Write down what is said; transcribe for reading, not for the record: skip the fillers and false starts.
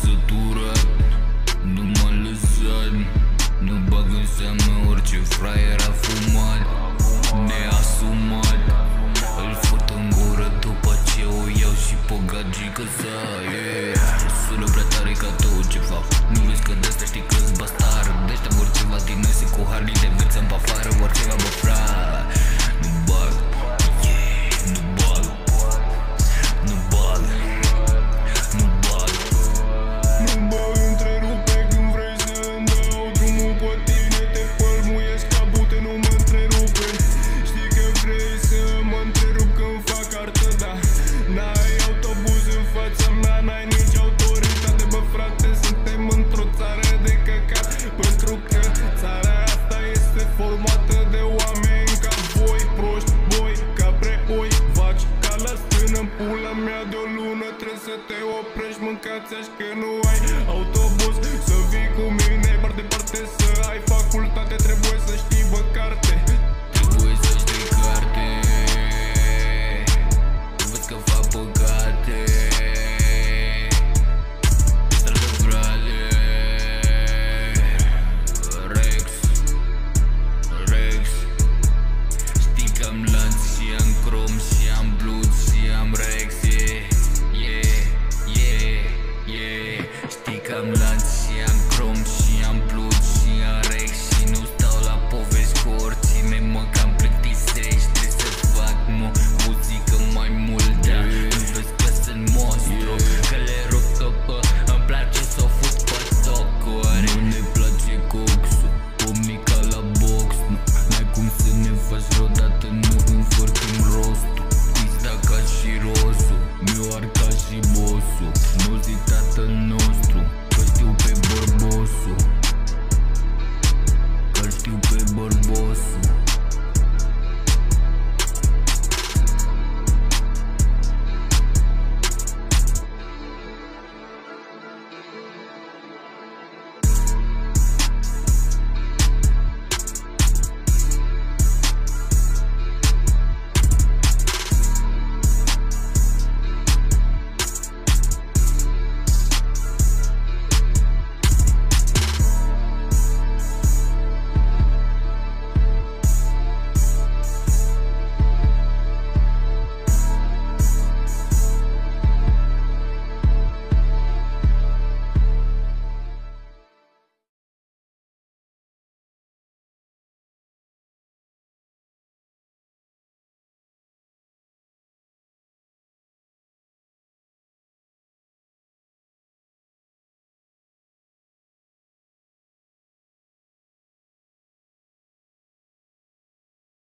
săturat, nu m-a lăsat. Nu bag în seamă orice fraier a fumat, neasumat. Îl fut în gură, după ce o iau și pe gagică sa, sună prea tare ca tot ce fac. Nu vezi că de-astea știi că-s bastar. De-aștia vor ceva din noi, cu Harley de viață-mi pe afară, vor ceva bă frate. Nu bag, nu bag, nu bag, nu bag. Nu mă întrerupe când vrei să-mi dau drumul pe tine. Te pălmuiesc ca bute, nu mă întrerupe. Știi că vrei să mă întrerup când fac artă, da. N-ai autobuz în fața mea, n-ai nici autoritate. Bă frate, suntem într-o țară de căcat, pentru că țara asta este formată de oameni ca voi, proști, boi, capre, oi, vaci, ca la stână în pula mea de o lună. Trebuie să te oprești, mâncați-aș că nu ai autobuz. Să vii cu mine, parte, să ai facultate, trebuie să știi bă carte.